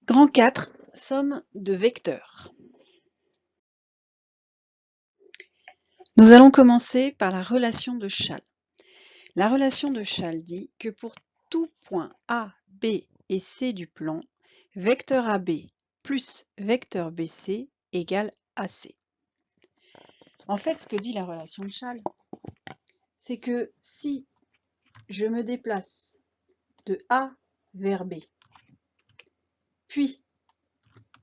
Grand 4, somme de vecteurs. Nous allons commencer par la relation de Chasles. La relation de Chasles dit que pour tout point A, B et C du plan, vecteur AB plus vecteur BC égale AC. En fait, ce que dit la relation de Chasles, c'est que si je me déplace de A vers B, puis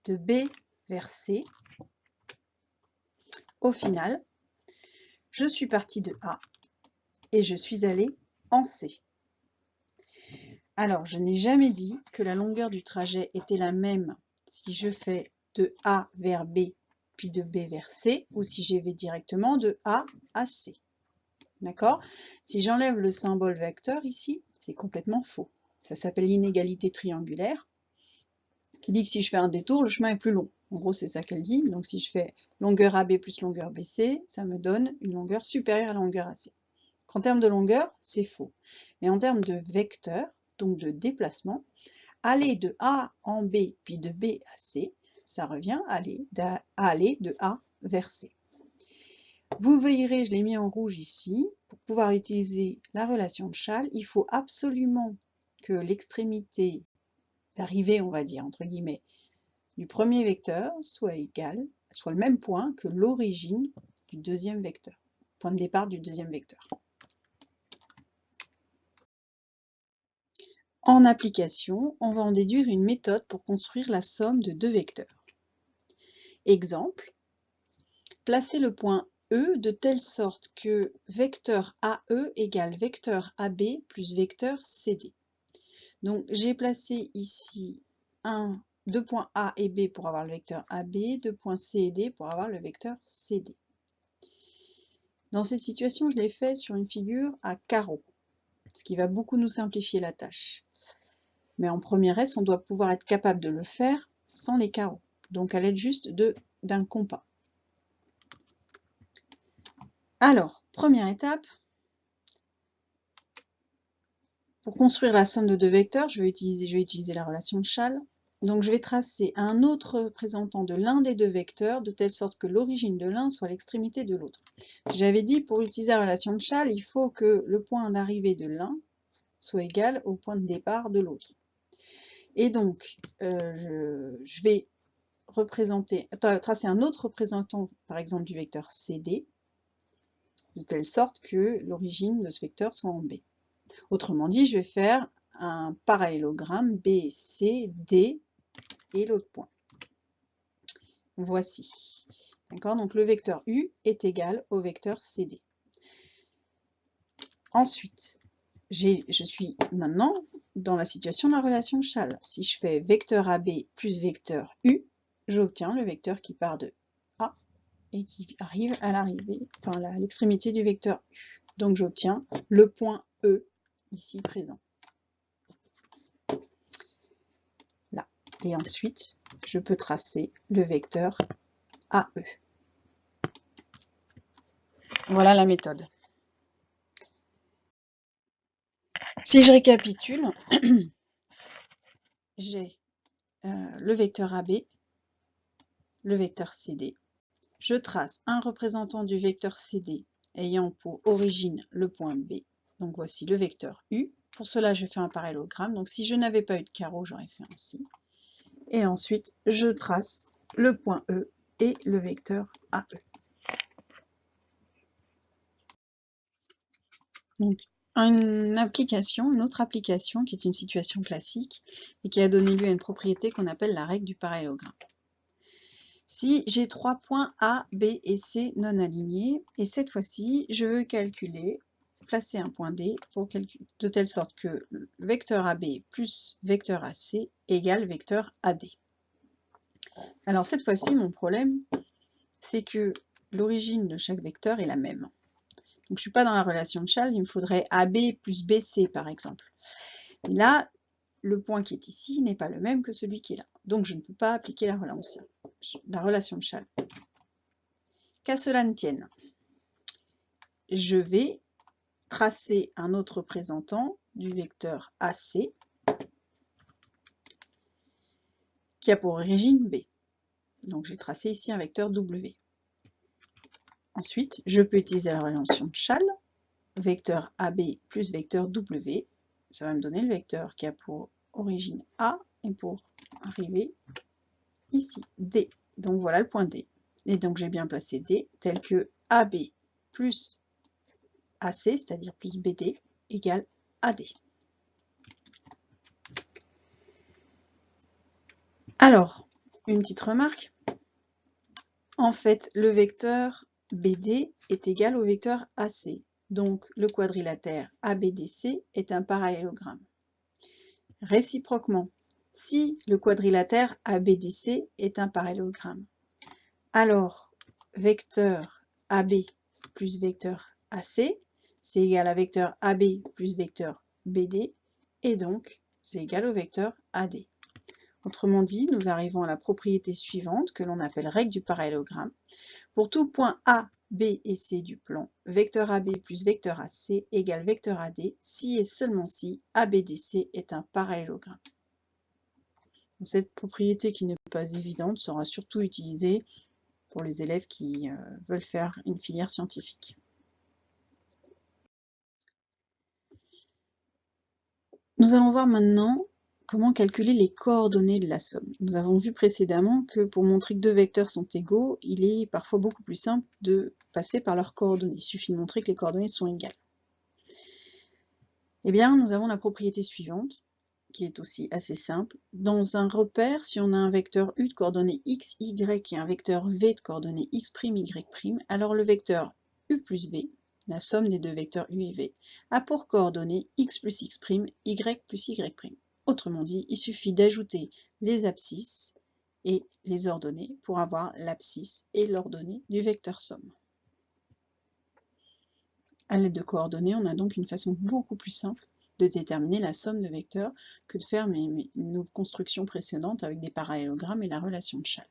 de B vers C, au final, je suis partie de A et je suis allée en C. Alors, je n'ai jamais dit que la longueur du trajet était la même si je fais de A vers B, puis de B vers C, ou si je vais directement de A à C. D'accord? Si j'enlève le symbole vecteur ici, c'est complètement faux. Ça s'appelle l'inégalité triangulaire, qui dit que si je fais un détour, le chemin est plus long. En gros, c'est ça qu'elle dit. Donc, si je fais longueur AB plus longueur BC, ça me donne une longueur supérieure à la longueur AC. En termes de longueur, c'est faux. Mais en termes de vecteur, donc de déplacement, aller de A en B, puis de B à C, ça revient à aller de A vers C. Vous verrez, je l'ai mis en rouge ici, pour pouvoir utiliser la relation de Chasles, il faut absolument que l'extrémité d'arrivée, on va dire, entre guillemets, du premier vecteur soit le même point que l'origine du deuxième vecteur, point de départ du deuxième vecteur. En application, on va en déduire une méthode pour construire la somme de deux vecteurs. Exemple, placez le point E de telle sorte que vecteur AE égale vecteur AB plus vecteur CD. Donc j'ai placé ici deux points A et B pour avoir le vecteur AB, deux points C et D pour avoir le vecteur CD. Dans cette situation, je l'ai fait sur une figure à carreaux, ce qui va beaucoup nous simplifier la tâche. Mais en première S, on doit pouvoir être capable de le faire sans les carreaux, donc à l'aide juste d'un compas. Alors, première étape, pour construire la somme de deux vecteurs, je vais utiliser la relation de Chasles. Donc je vais tracer un autre représentant de l'un des deux vecteurs, de telle sorte que l'origine de l'un soit l'extrémité de l'autre. J'avais dit, pour utiliser la relation de Chasles, il faut que le point d'arrivée de l'un soit égal au point de départ de l'autre. Et donc, je vais tracer un autre représentant, par exemple du vecteur CD, de telle sorte que l'origine de ce vecteur soit en B. Autrement dit, je vais faire un parallélogramme B, C, D et l'autre point. Voici. D'accord? Donc le vecteur U est égal au vecteur CD. Ensuite, je suis maintenant dans la situation de la relation Chasles. Si je fais vecteur AB plus vecteur U, j'obtiens le vecteur qui part de A et qui arrive à l'arrivée, enfin à l'extrémité du vecteur U. Donc j'obtiens le point E ici présent. Là. Et ensuite, je peux tracer le vecteur AE. Voilà la méthode. Si je récapitule, j'ai le vecteur AB, le vecteur CD. Je trace un représentant du vecteur CD ayant pour origine le point B. Donc voici le vecteur U. Pour cela, je fais un parallélogramme. Donc si je n'avais pas eu de carreau, j'aurais fait ainsi. Et ensuite, je trace le point E et le vecteur AE. Donc, une autre application qui est une situation classique et qui a donné lieu à une propriété qu'on appelle la règle du parallélogramme. Si j'ai trois points A, B et C non alignés, et cette fois-ci, je veux placer un point D de telle sorte que vecteur AB plus vecteur AC égale vecteur AD. Alors cette fois-ci, mon problème, c'est que l'origine de chaque vecteur est la même. Donc je ne suis pas dans la relation de Chasles, il me faudrait AB plus BC par exemple. Et là, le point qui est ici n'est pas le même que celui qui est là. Donc je ne peux pas appliquer la relation de Chasles. Qu'à cela ne tienne, je vais tracer un autre représentant du vecteur AC qui a pour origine B. Donc j'ai tracé ici un vecteur W. Ensuite, je peux utiliser la relation de Schall, vecteur AB plus vecteur W, ça va me donner le vecteur qui a pour origine A et pour arriver ici, D. Donc voilà le point D. Et donc j'ai bien placé D tel que AB plus AC, c'est-à-dire plus BD, égale AD. Alors, une petite remarque. En fait, le vecteur BD est égal au vecteur AC. Donc, le quadrilatère ABDC est un parallélogramme. Réciproquement, si le quadrilatère ABDC est un parallélogramme, alors vecteur AB plus vecteur AC, c'est égal à vecteur AB plus vecteur BD, et donc c'est égal au vecteur AD. Autrement dit, nous arrivons à la propriété suivante que l'on appelle règle du parallélogramme. Pour tout point A, B et C du plan, vecteur AB plus vecteur AC égale vecteur AD si et seulement si ABDC est un parallélogramme. Cette propriété qui n'est pas évidente sera surtout utilisée pour les élèves qui veulent faire une filière scientifique. Nous allons voir maintenant comment calculer les coordonnées de la somme. Nous avons vu précédemment que pour montrer que deux vecteurs sont égaux, il est parfois beaucoup plus simple de passer par leurs coordonnées. Il suffit de montrer que les coordonnées sont égales. Eh bien, nous avons la propriété suivante, qui est aussi assez simple. Dans un repère, si on a un vecteur U de coordonnées x, y et un vecteur v de coordonnées x', y', alors le vecteur U plus v, la somme des deux vecteurs U et v, a pour coordonnées x plus x', y plus y'. Autrement dit, il suffit d'ajouter les abscisses et les ordonnées pour avoir l'abscisse et l'ordonnée du vecteur somme. À l'aide de coordonnées, on a donc une façon beaucoup plus simple de déterminer la somme de vecteurs que de faire nos constructions précédentes avec des parallélogrammes et la relation de Schall.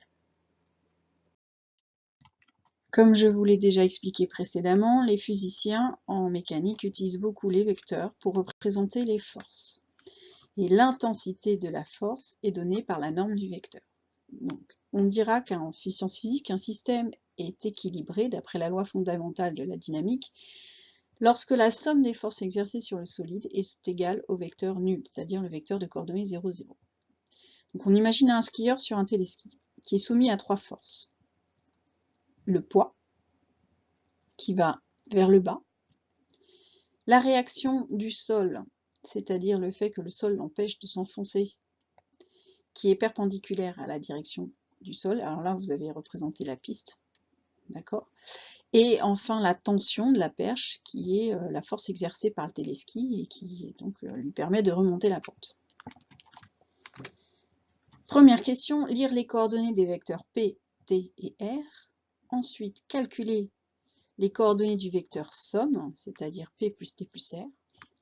Comme je vous l'ai déjà expliqué précédemment, les physiciens en mécanique utilisent beaucoup les vecteurs pour représenter les forces. Et l'intensité de la force est donnée par la norme du vecteur. Donc, on dira qu'en sciences physiques, un système est équilibré d'après la loi fondamentale de la dynamique lorsque la somme des forces exercées sur le solide est égale au vecteur nul, c'est-à-dire le vecteur de coordonnées 0, 0. Donc on imagine un skieur sur un téléski qui est soumis à trois forces. Le poids, qui va vers le bas, la réaction du sol, c'est-à-dire le fait que le sol l'empêche de s'enfoncer, qui est perpendiculaire à la direction du sol. Alors là, vous avez représenté la piste, d'accord ? Et enfin, la tension de la perche, qui est la force exercée par le téléski et qui donc lui permet de remonter la pente. Première question, lire les coordonnées des vecteurs P, T et R. Ensuite, calculer les coordonnées du vecteur somme, c'est-à-dire P plus T plus R.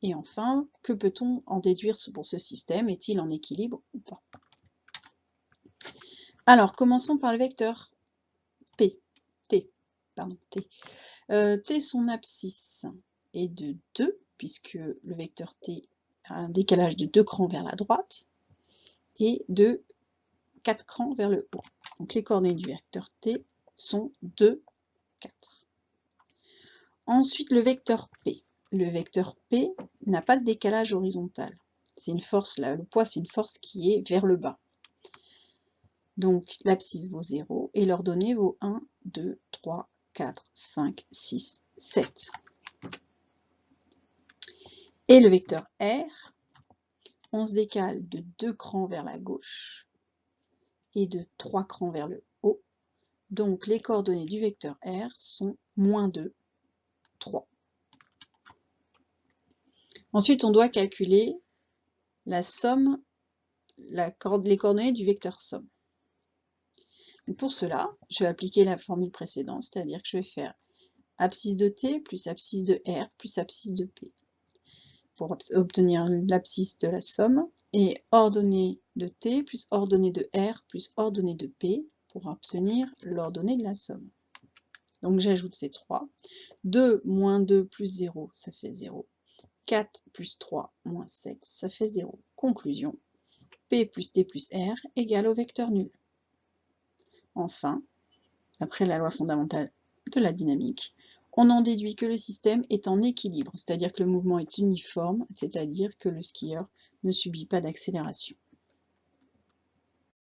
Et enfin, que peut-on en déduire pour ce système? Est-il en équilibre ou pas? Alors, commençons par le vecteur T. T, son abscisse est de 2, puisque le vecteur T a un décalage de 2 crans vers la droite et de 4 crans vers le haut. Donc les coordonnées du vecteur T sont 2, 4. Ensuite, le vecteur P. Le vecteur P n'a pas de décalage horizontal. C'est une force, le poids, c'est une force qui est vers le bas. Donc l'abscisse vaut 0 et l'ordonnée vaut 1, 2, 3, 4, 5, 6, 7. Et le vecteur R, on se décale de 2 crans vers la gauche et de 3 crans vers le haut. Donc les coordonnées du vecteur R sont moins 2, 3. Ensuite, on doit calculer la somme, les coordonnées du vecteur somme. Donc pour cela, je vais appliquer la formule précédente, c'est-à-dire que je vais faire abscisse de T plus abscisse de R plus abscisse de P pour obtenir l'abscisse de la somme, et ordonnée de T plus ordonnée de R plus ordonnée de P pour obtenir l'ordonnée de la somme. Donc j'ajoute ces trois. 2 moins 2 plus 0, ça fait 0. 4 plus 3 moins 7, ça fait 0. Conclusion, P plus T plus R égale au vecteur nul. Enfin, d'après la loi fondamentale de la dynamique, on en déduit que le système est en équilibre, c'est-à-dire que le mouvement est uniforme, c'est-à-dire que le skieur ne subit pas d'accélération.